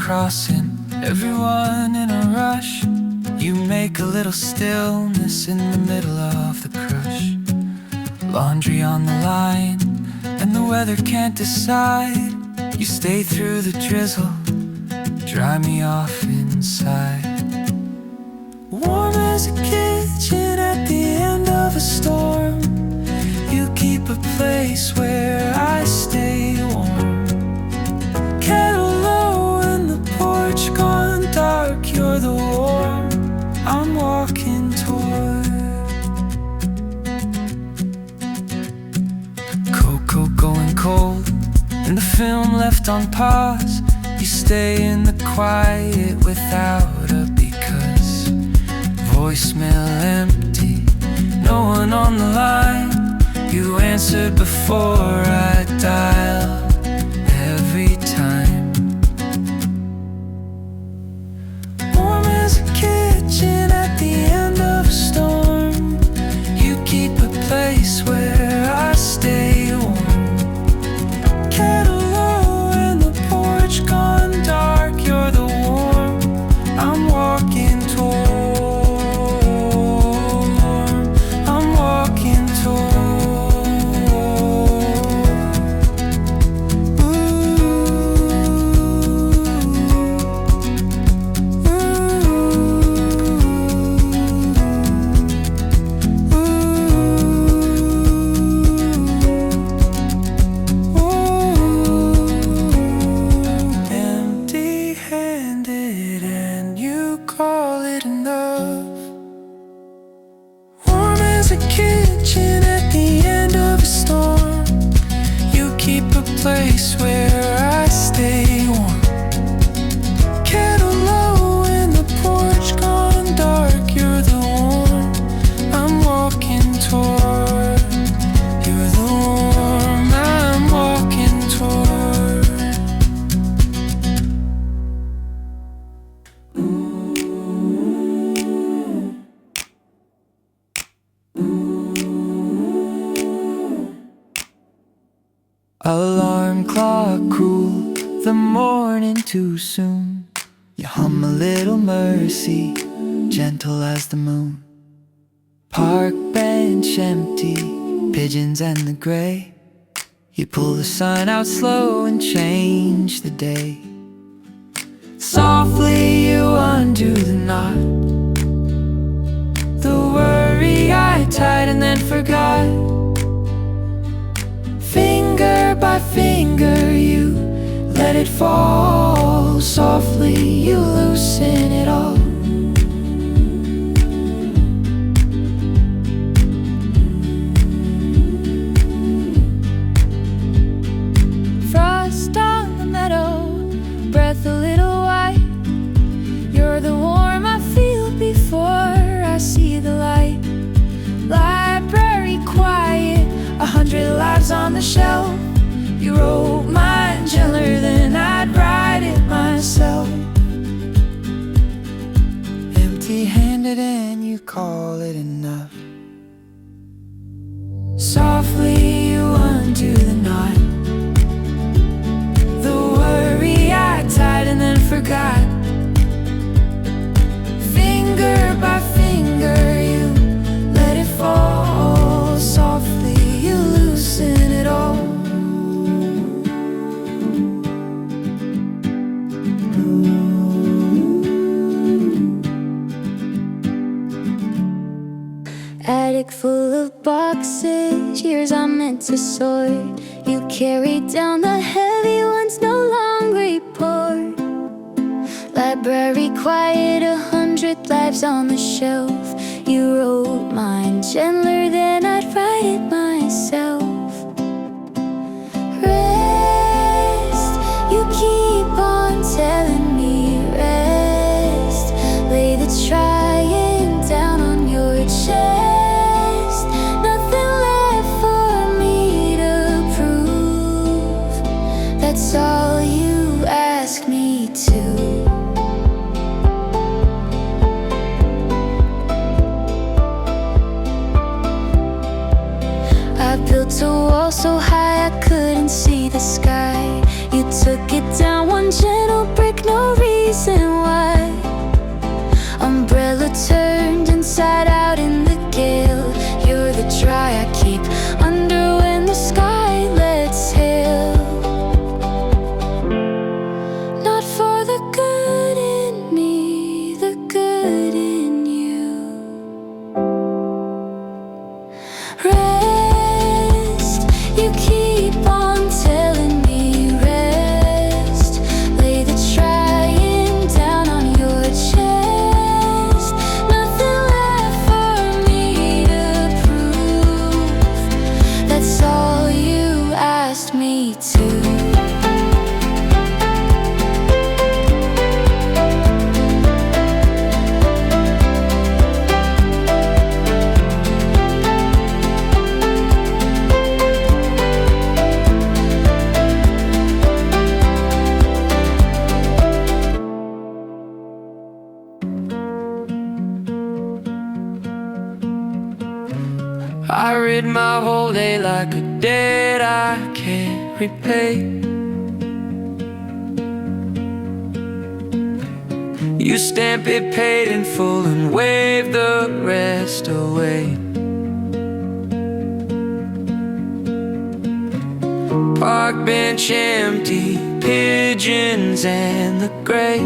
crossing, everyone in a rush. You make a little stillness in the middle of the crush. Laundry on the line, and the weather can't decide. You stay through the drizzle, dry me off inside. Warm as a kitchen at the end of a storm. You keep a place where I stay warm. Kettle low and the porch gone dark. You're the warm I'm walking toward. Cocoa going cold and the film left on pause. You stay in the quiet without a because. Voicemail empty, no one on the line. You answered before I dial every time. Warm as a kitchen at the end of a storm. You keep a place where I stay warm. Kettle low and the porch gone dark. You're the warm I'm walking toward. I'm walking toward. Empty-handed and you call it enough. Warm as a kitchen at the end of a storm. You keep a place where I stay warm. Kettle low and the porch gone dark. You're the warm I'm walking toward. You're the warm I'm walking toward. Alarm clock cruel, the morning too soon. You hum a little mercy, gentle as the moon. Park bench empty, pigeons and the gray. You pull the sun out slow and change the day. Softly you undo the knot, the worry I tied and then forgot. Finger by finger you let it fall. Softly you loosen it all. Frost on the meadow, breath a little white. You're the warm I feel before I see the light. Library quiet, 100 lives on the shelf. You wrote mine gentler than I'd write it myself. Empty-handed and you call it enough. Softly you undo the knot, the worry I tied and then forgot. Finger by finger you let it fall. Softly you loosen it all. Attic full of boxes, years I meant to sort. You carried down the heavy ones, no longer report. Library quiet, 100 lives on the shelf. You wrote mine gentler than I'd write it myself. Rest, you keep on telling me rest. Lay the trying down on your chest. Nothing left for me to prove. That's all you ask me to. I built a wall so high I couldn't see the sky. You took it down one gentle brick, no reason why. Umbrella turned inside out in the gale. You're the dry I keep under when the sky lets hail. Not for the good in me, the good in you. Rest, you keep on telling me rest. Lay the trying down on your chest. Nothing left for me to prove. That's all you asked me to. I read my whole day like a debt I can't repay. You stamp it paid in full and wave the rest away. Park bench empty, pigeons and the gray.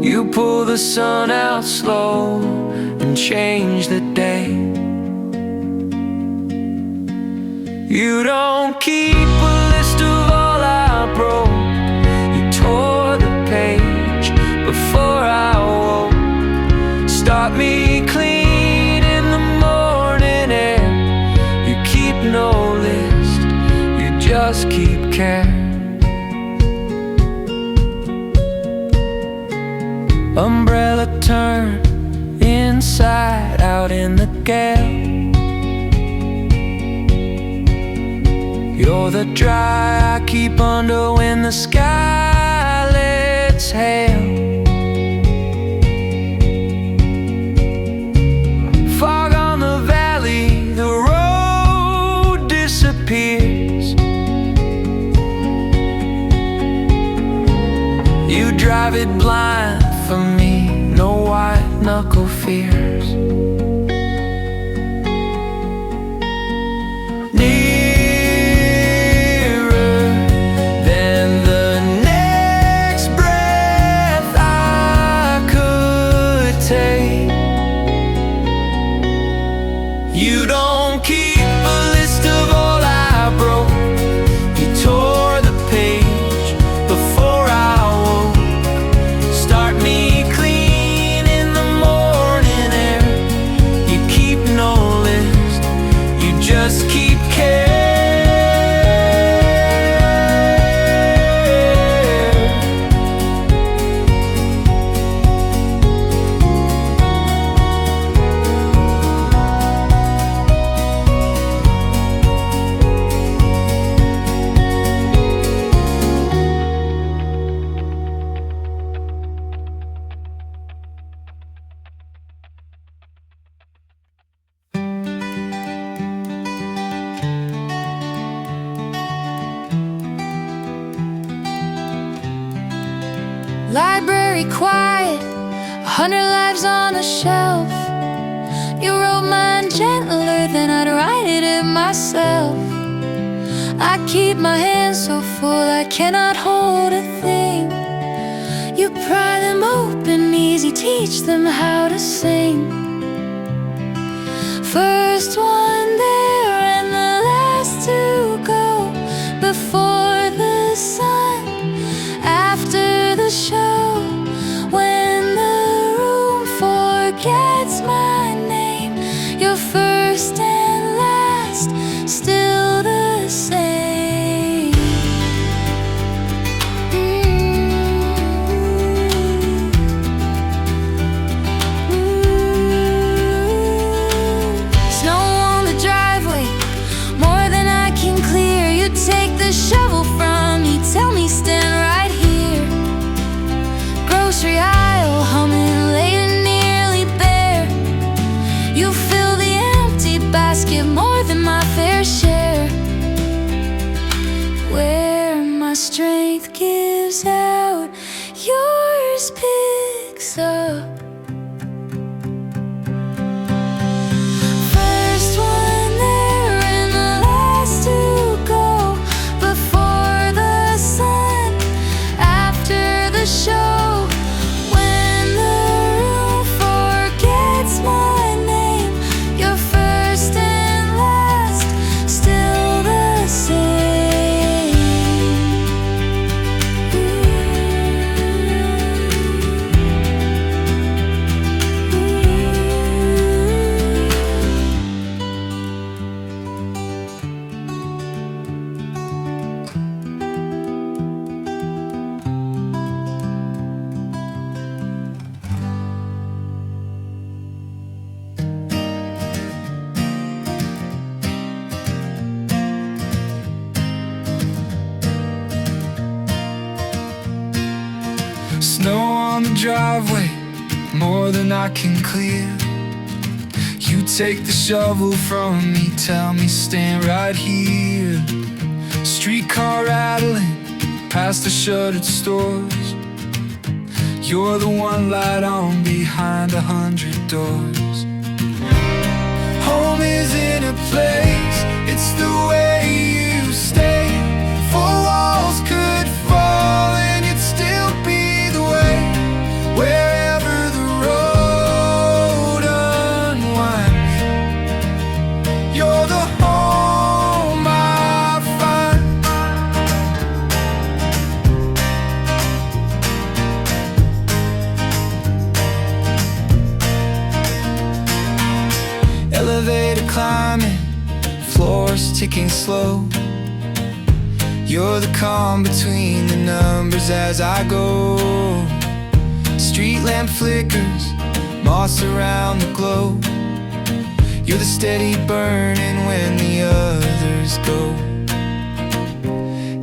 You pull the sun out slow and change the day. You don't keep a list of all I broke. You tore the page before I woke. Start me clean in the morning air. You keep no list, you just keep care. Umbrella turn inside out in the gale. You're the dry I keep under when the sky lets hail. Fog on the valley, the road disappears. You drive it blind for me, no white knuckle fears. Nearer than the next breath I could take. You don't keep a list of all I broke. You tore the page before I woke. Start me clean in the morning air. You keep no list, you just keep care. Library quiet, 100 lives on a shelf. You wrote mine gentler than I'd write it myself. I keep my hands so full I cannot hold a thing. You pry them open easy, teach them how to sing. First one there and the last to go before the sun. After the show, when the room forgets my name, you're first and last, still the same. Snow on the driveway, more than I can clear. You take the shovel from me, tell me stand right here. Grocery aisle humming, later nearly bare. You fill the empty basket, more than my fair share. pace picks up. First one there and the last to go before the sun. After the show, when the room forgets my name, you're first and last, still the same. Snow on the driveway, more than I can clear. You take the shovel from me, tell me stand right here. Streetcar rattling past the shuttered stores. You're the one light on behind 100 doors. Home isn't a place, it's the way you stay. Four walls could fall and you'd still be the way. Wherever the road unwinds, you're the home I find. Elevator climbing, floors ticking slow. You're the calm between the numbers as I go. Street lamp flickers, moss around the globe. You're the steady burning when the others go.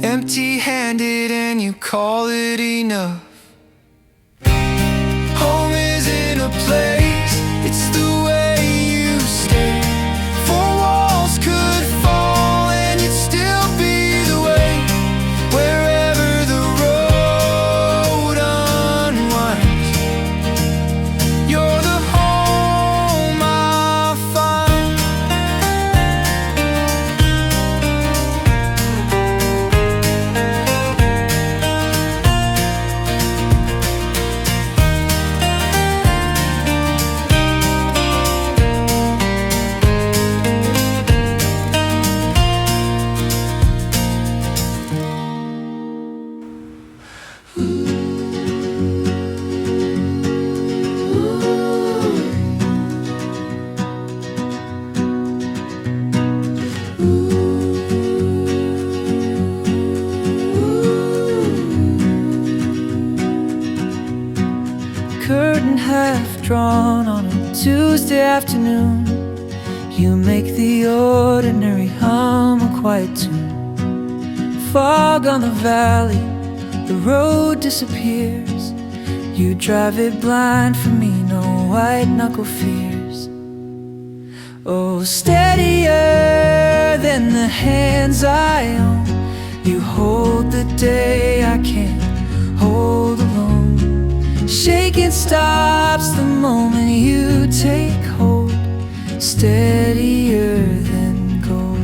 Empty-handed and you call it enough. Home isn't a place, it's the way you stay. Four walls could fall and you'd still be the way. Wherever the road unwinds, you're the home I find. Curtain half drawn on a Tuesday afternoon. You make the ordinary hum a quiet tune. Fog on the valley, the road disappears. You drive it blind for me, no white knuckle fears. Oh, steadier than the hands I own. You hold the day I can't hold alone. Shaking stops the moment you take hold. Steadier than gold.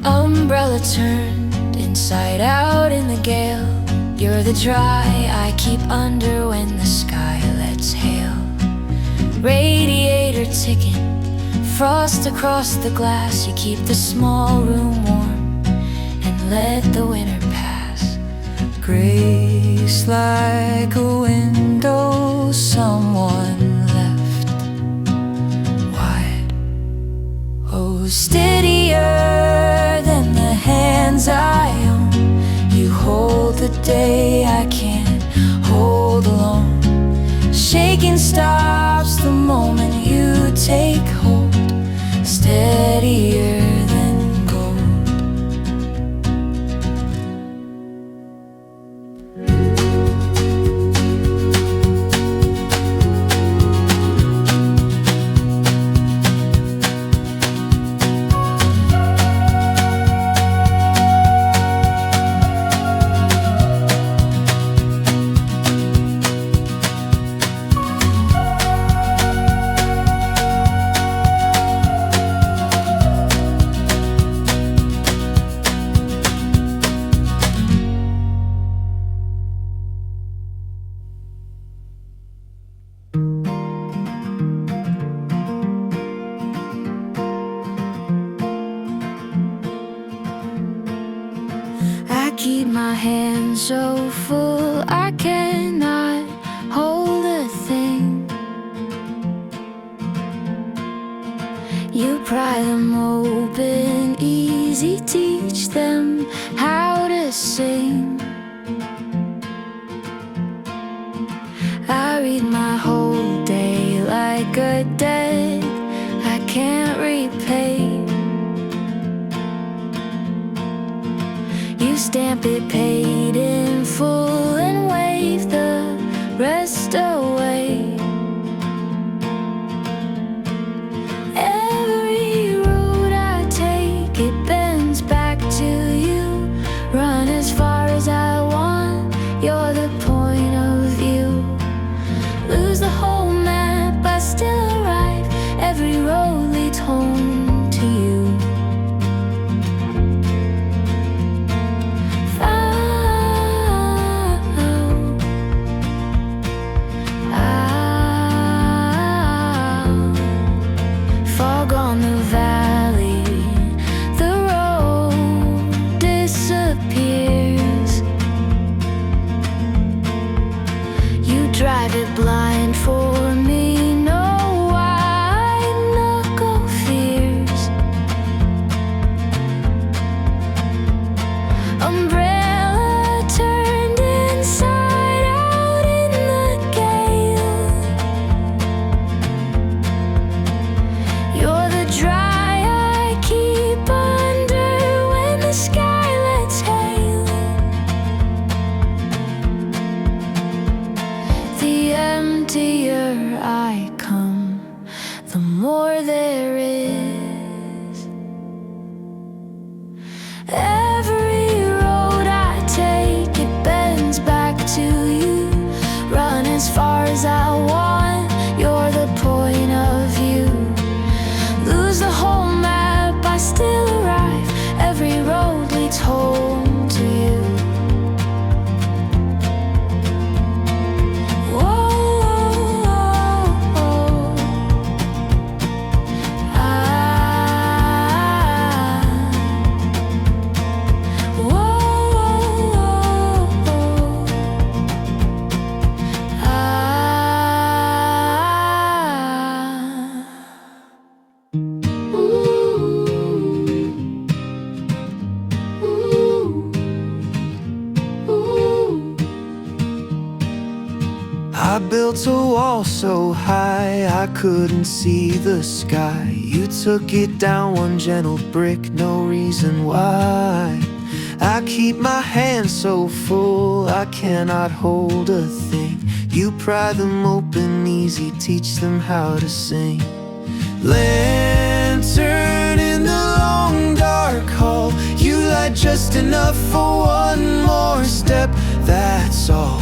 Umbrella turned inside out in the gale. You're the dry I keep under when the sky lets hail. Radiator ticking, frost across the glass. You keep the small room warm and let the winter pass. Grace like a window someone left wide. Oh, steadier than the hands I own. You hold the day I can't hold alone. Shaking stops the moment you take hold. Steadier than gold. my hands so full I cannot hold a thing. You pry them open easy, teach them how to sing. I read my whole day like a debt I can't repay. You stamp it paid in full and wave the rest away. Every road I take, it bends back to you. Run as far as I want, you're the point of view. Lose the whole map, I still arrive. Every road leads home to you. Fog on the valley, the road disappears. You drive it blind for me, no white knuckle fears. Umbrella turned inside out in the gale. You're the dry I keep under when the sky lets hail. The emptier I come, the more there is. Every road I take, it bends back to you. Run as far as I want, you're the point of view. Lose the whole map, I still arrive. Every road leads home to you. I built a wall so high I couldn't see the sky. You took it down one gentle brick, no reason why. I keep my hands so full I cannot hold a thing. You pry them open easy, teach them how to sing. Lantern in the long dark hall, you light just enough for one more step, that's all.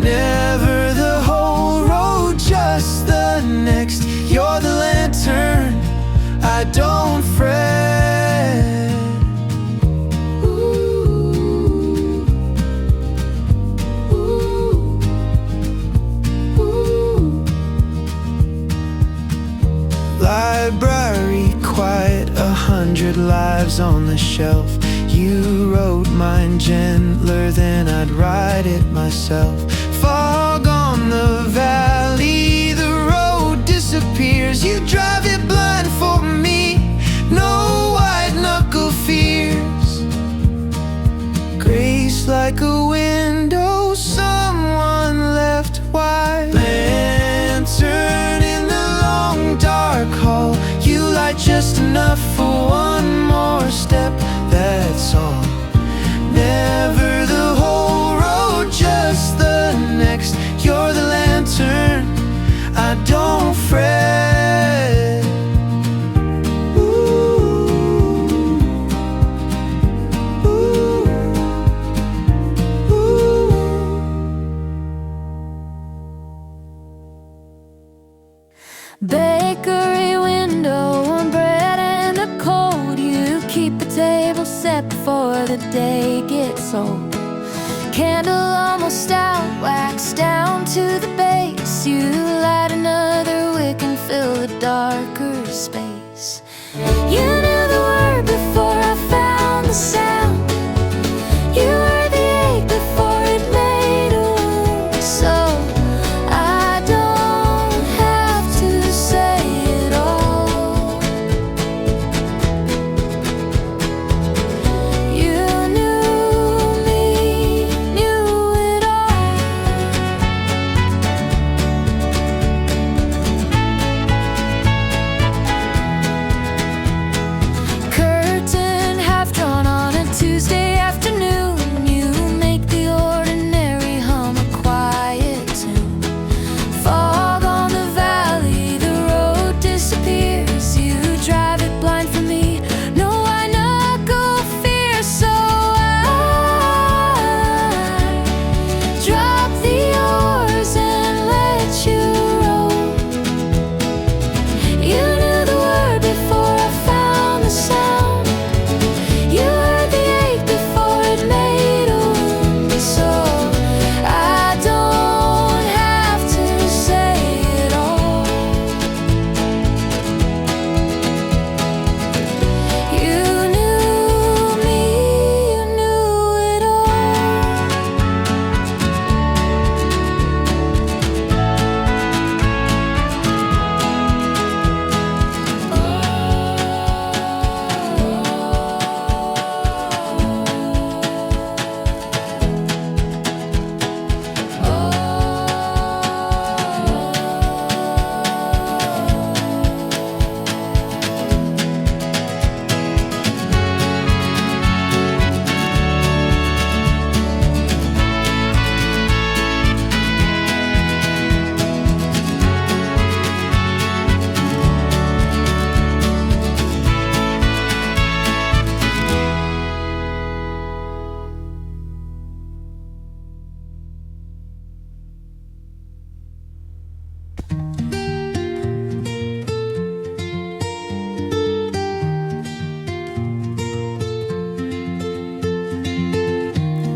Never the whole road, just the next. You're the lantern, I don't fret. Ooh, ooh, ooh. Library quiet, 100 lives on the shelf. You wrote mine gentler than I'd write it myself. Fog on the valley, the road disappears. You drive it blind for me, no white knuckle fears. Grace like a window someone left wide. Lantern in the long dark hall, you light just enough for one more step, that's all. Never the whole road, just the next. You're the lantern, I don't fret. Ooh, ooh, ooh. Bakery window, warm bread and a cold. You keep a table set before the day gets old. Candle almost out, wax down to the base. You light another wick and fill the darker space. You knew the word before I found the sound. You heard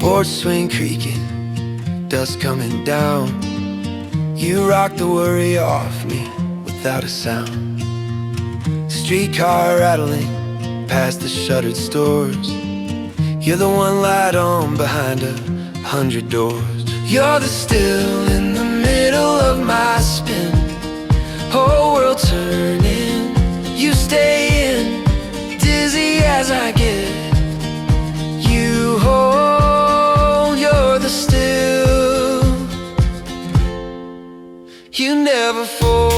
Porch swing creaking, dust coming down. You rock the worry off me without a sound. Streetcar rattling past the shuttered stores. You're the one light on behind 100 doors. You're the still in the middle of my spin. Whole world turning, you stay in, dizzy as I get. You hold, you're the still. You never fall.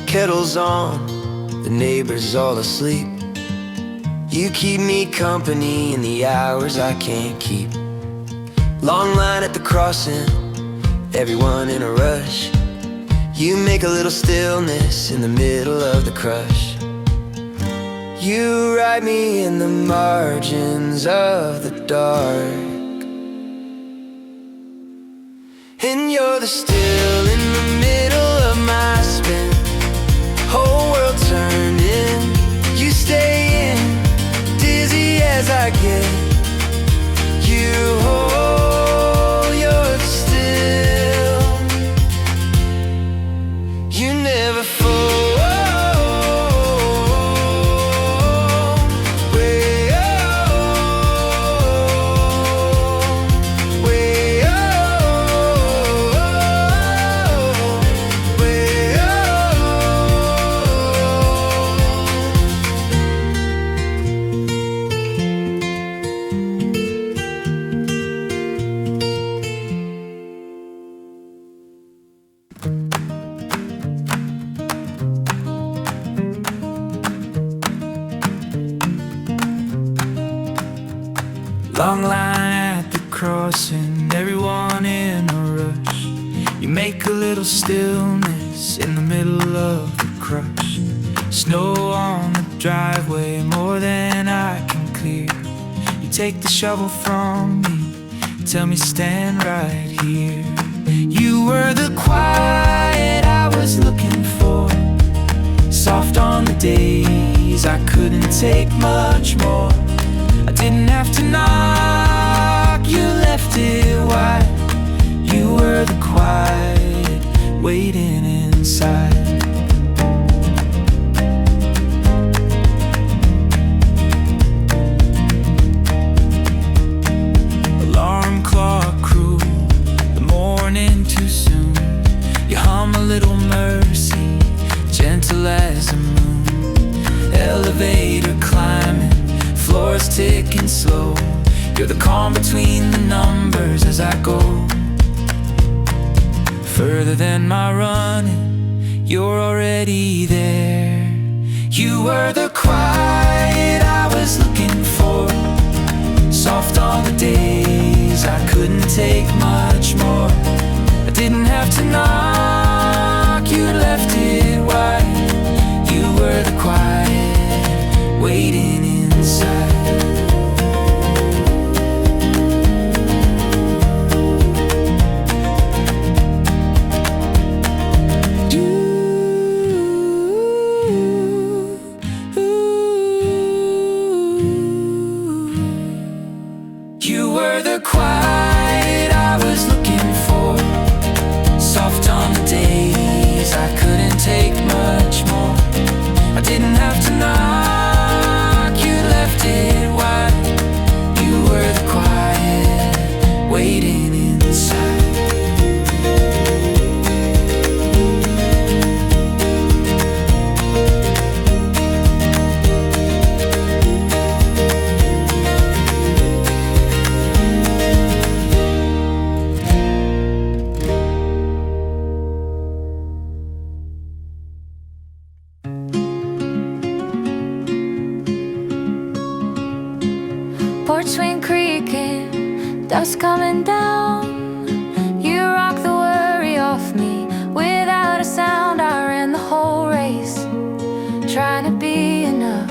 Kettle's on, the neighbors all asleep. You keep me company in the hours I can't keep. Long line at the crossing, everyone in a rush. You make a little stillness in the middle of the crush. You write me in the margins of the dark. And you're the still in the middle of my spin. Whole world turning, you stay in, dizzy as I get. You hold, you're still. You never fall. Long line at the crossing, everyone in a rush. You make a little stillness in the middle of the crush. Snow on the driveway, more than I can clear. You take the shovel from me, tell me stand right here. You were the quiet I was looking for, soft on the days I couldn't take much more. I didn't have to knock, you left it wide. You were the quiet, waiting inside. Alarm clock crew, the morning too soon. You hum a little mercy, gentle as the moon. Elevator climbing, floors ticking slow. You're the calm between the numbers as I go. Further than my running, you're already there. You were the quiet I was looking for, soft on the days I couldn't take much more. I didn't have to knock, you left it wide. You were the quiet, waiting inside. You were the quiet I was looking for, soft on the days I couldn't take much more. I didn't have to knock, you left it wide. You were the quiet, waiting inside. Porch swing creaking, dust coming down. You rock the worry off me without a sound. I ran the whole race, trying to be enough.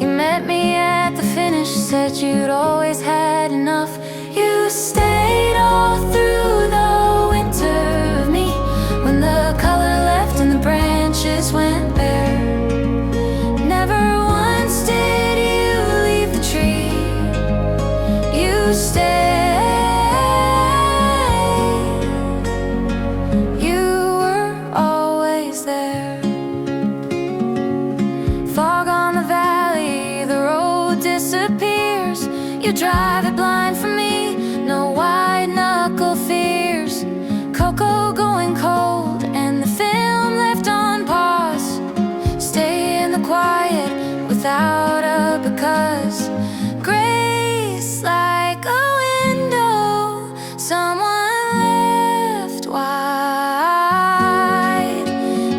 You met me at the finish said you'd always had enough. You stayed all through the winter of me, when the color left and the branches went bare. Never once did you leave the tree. You stayed. You were always there. Fog on the valley, the road disappears. You drive it blind for me, no white knuckle fears. Cocoa going cold and the film left on pause. Stay in the quiet without a because. Grace like a window someone left wide.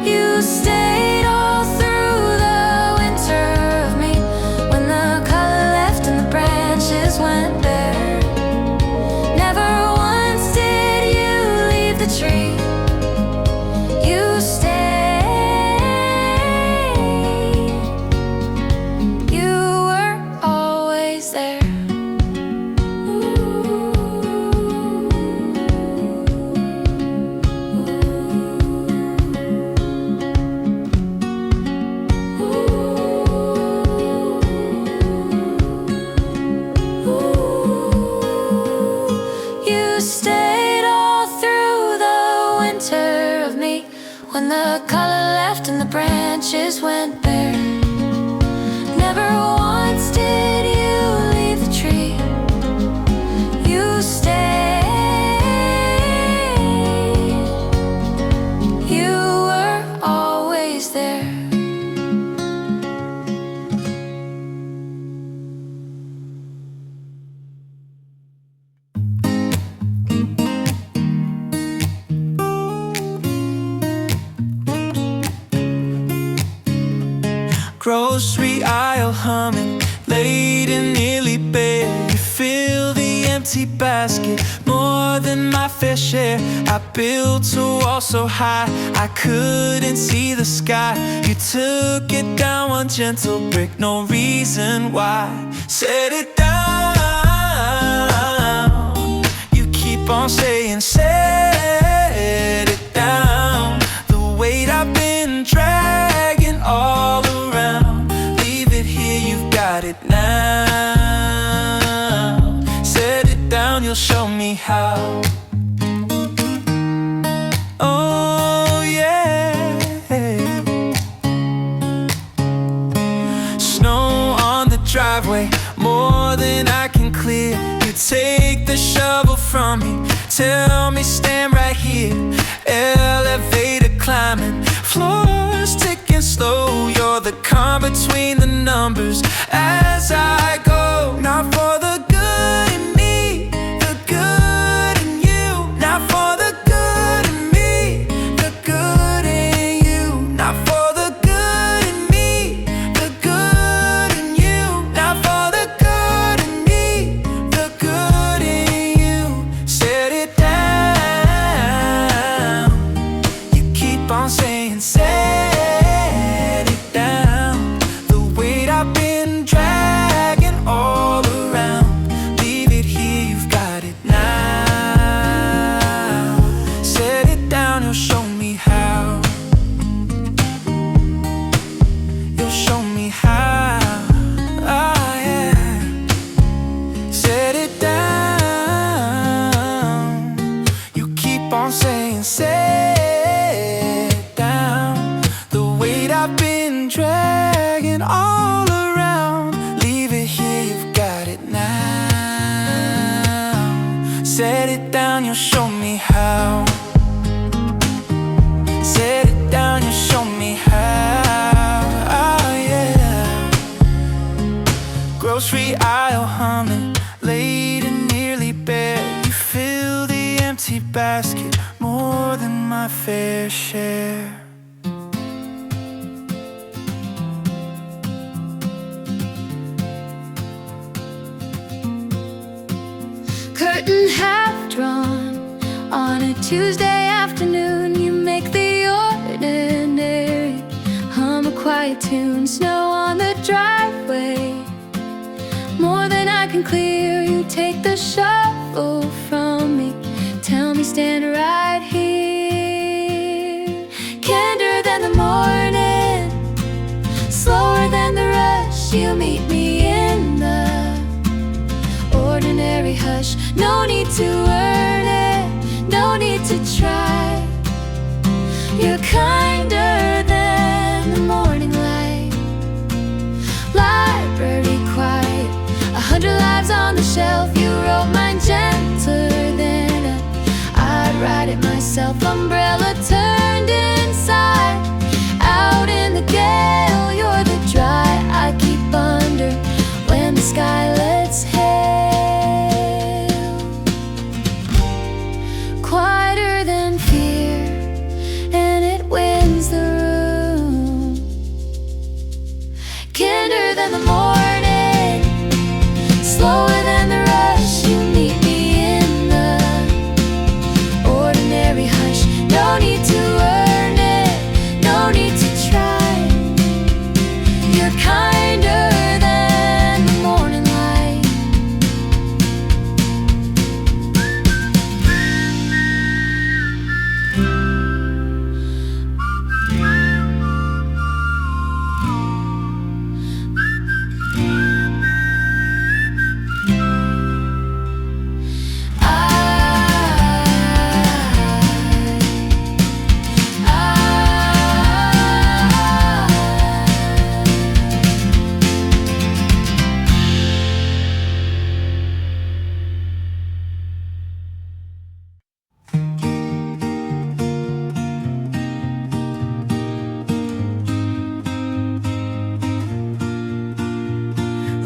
You stayed all through the winter of me, when the color left and the branches went bare. Never once did you leave the tree. You stayed. You were always there. You stayed all through the winter of me, when the color left and the branches went bare. Never once did you leave the tree. You stayed. You were always there. Grocery aisle humming, late and nearly bare. You fill the empty basket, more than my fair share. I built a wall so high I couldn't see the sky. You took it down one gentle brick, no reason why. Set it down. You keep on saying set it down. The weight I've been dragging all around, leave it here, you've got it now. Set it down, you'll show me how. Oh yeah. Snow on the driveway, more than I can clear. You take the shovel from me, tell me stand right here. Elevator climbing, floors ticking slow. You're the calm between the numbers as I go. Not for the good in me, the good in you. Not for the good in me, the good in you. Not for the good in me, the good in you. Not for the good in me, the good in you. Set it down. You keep on saying set it down. The weight I've been dragging all around, leave it here, you've got it now. Set it down, you'll show me how. You'll show me how. Ah yeah. Set it down. You keep on saying set it down. The weight I've been dragging all around, leave it here, you've got it now. Set it down, you'll show me how. Set it down, you'll show me how. Oh yeah. Grocery aisle humming, late and nearly bare. You fill the empty basket, more than my fair share. Curtain half drawn on a Tuesday afternoon. You make the ordinary hum a quiet tune. Snow on the driveway, more than can clear. You take the shovel from me, tell me stand right here. Kinder than the morning, slower than the rush. You meet me in the ordinary hush. No need to earn it, no need to try. You're kinder than the morning light. Library quiet, 100 lives on the shelf. You wrote mine gentler than I'd write it myself. Umbrella turned inside out in the gale. You're the dry I keep under when the sky lets hail. Quieter than fear, and it wins the room. Kinder than the morning, slower than the rush. You meet me in the ordinary hush. No need to earn it, no need to try. You're kinder than the morning light.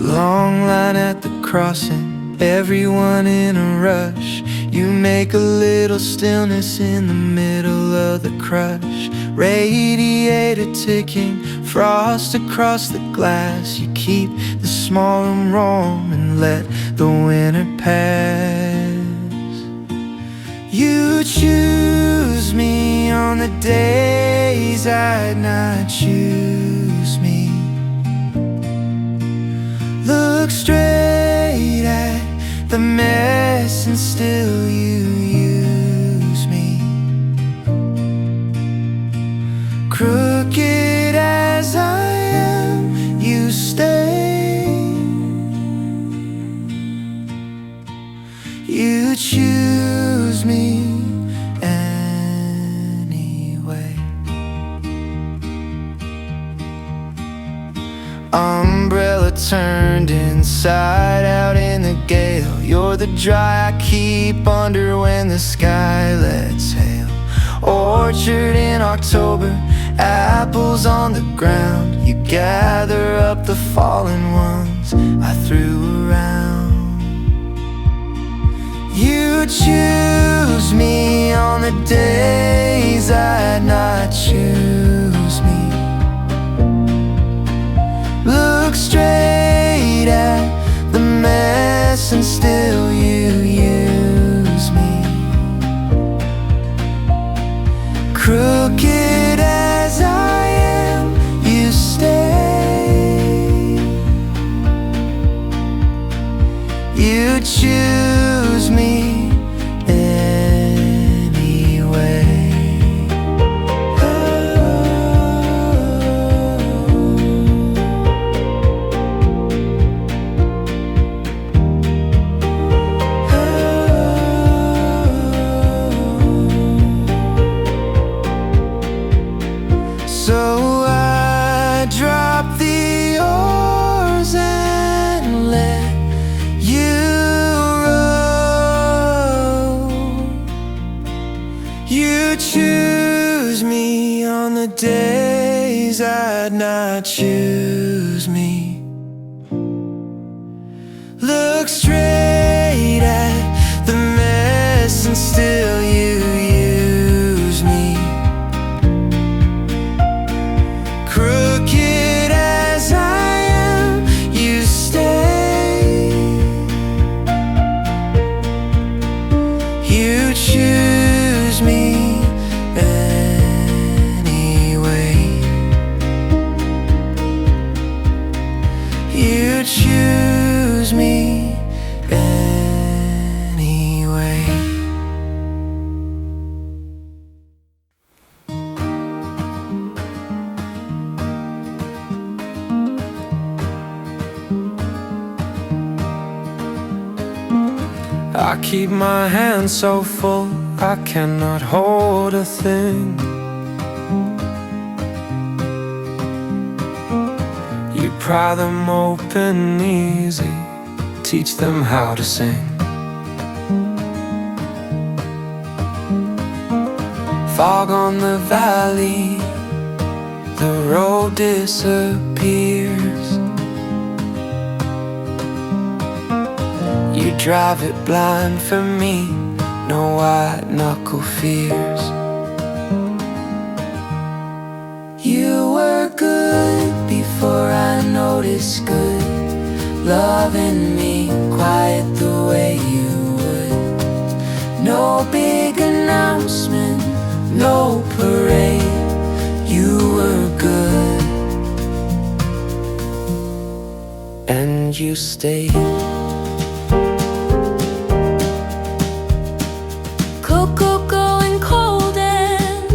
Long line at the crossing, everyone in a rush. You make a little stillness in the middle of the crush. Radiator ticking, frost across the glass. You keep the small room warm and let the winter pass. You choose me on the days I'd not choose me. Look straight at the mess and still you use me. Crooked as I am, you stay. You choose me anyway. Umbrella turned inside out in the gale. You're the dry I keep under when the sky lets hail. Orchard in October, apples on the ground. You gather up the fallen ones I threw around. You choose me on the days I'd not choose me. Look straight at the mess and still you use me. Crooked as I am, you stay. You choose me anyway. So I drop the oars and let you row. You choose me on the days I'd not choose me. Look straight at the mess and still you use me. Crooked as I am, you stay. You choose me anyway. You choose me I keep my hands so full I cannot hold a thing. You pry them open easy, teach them how to sing. Fog on the valley, the road disappears. You drive it blind for me, no white knuckle fears. You were good before I noticed good, loving me quiet the way you would. No big announcement, no parade, you were good, and you stayed. Cocoa going cold and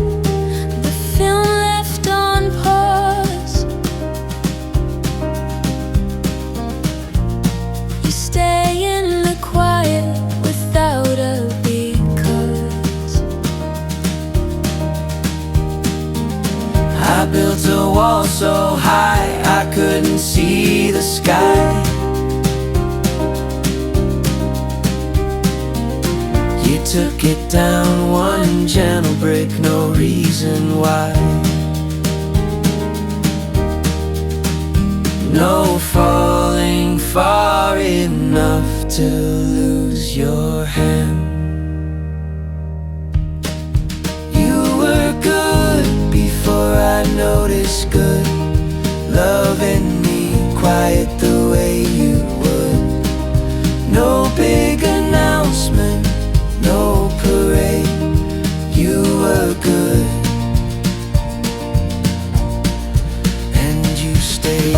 the film left on pause. You stay in the quiet without a because. I built a wall so high I couldn't see the sky. You took it down one gentle brick, no reason why. No falling far enough to lose your hand. You were good before I noticed good, loving me quiet the way you would. No big announcement, no parade, you were good, and you stayed.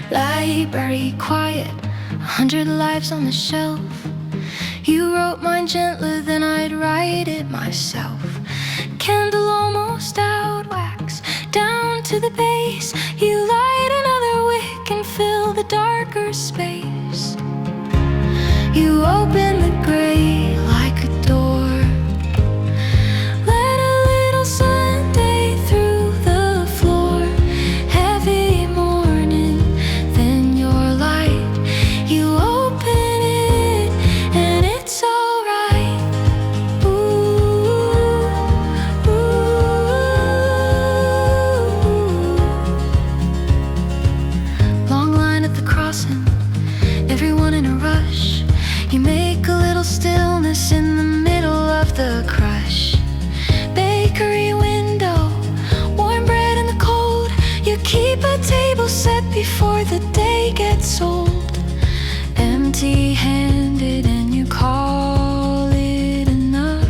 Library quiet, 100 lives on the shelf. You wrote mine gentler than I'd write it myself. Candle almost out, wax down to the base. You light another wick and fill the darker space. You open the gray like a door. Let a little Sunday through the floor. Heavy morning, then your light. You open it and it's alright. Ooh, ooh. Long line at the crossing, everyone in a rush. You make a little stillness in the middle of the crush. Bakery window, warm bread in the cold. You keep a table set before the day gets old. Empty-handed and you call it enough.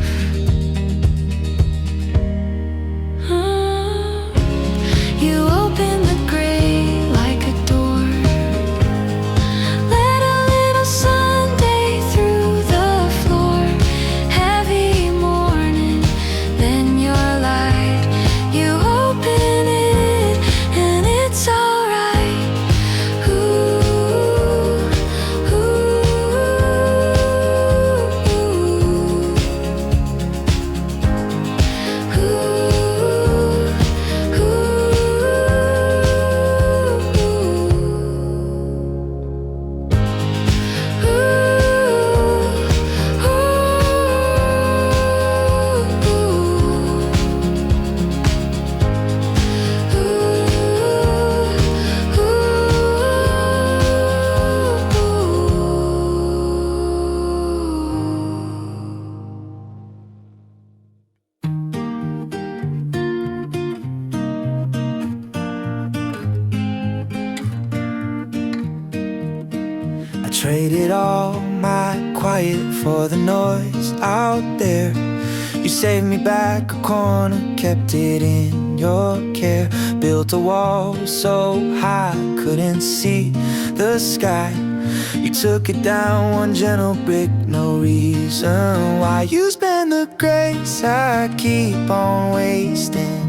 You open the gray like a door. Let a little Sunday through the floor. Heavy morning, then your light. You open it and it's alright. Ooh, ooh. traded all my quiet for the noise out there. You saved me back a corner, kept it in your care. Built a wall so high, couldn't see the sky. You took it down one gentle brick, no reason why. You spend the grace I keep on wasting.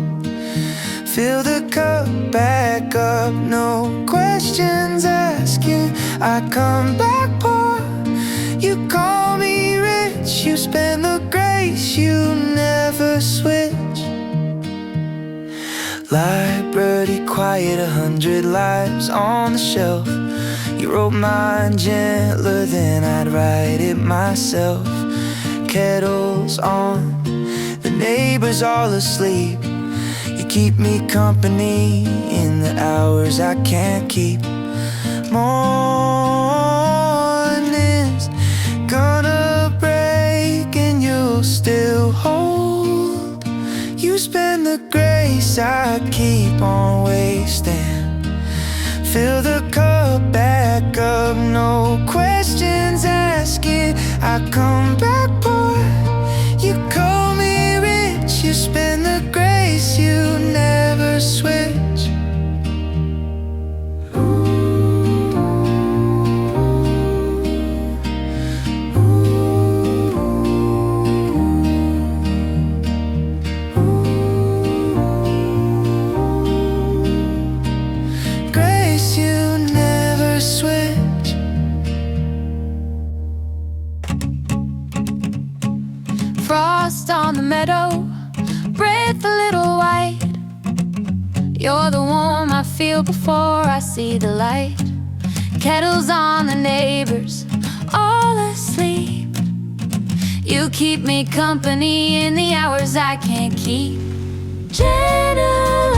Fill the cup back up, no questions asking. I come back poor, you call me rich. You spend the grace, you never switch. Library quiet, 100 lives on the shelf. You wrote mine gentler than I'd write it myself. Kettles on, the neighbors all asleep. You keep me company in the hours I can't keep. Morning's gonna break and you'll still hold. You spend the grace I keep on wasting. Fill the cup back up, no questions asking. I come back poor, you call me rich. You spend the grace, you never switch. Frost on the meadow, breath a little white. You're the warmth I feel before I see the light. Kettles on the neighbors, all asleep. You keep me company in the hours I can't keep. Gentle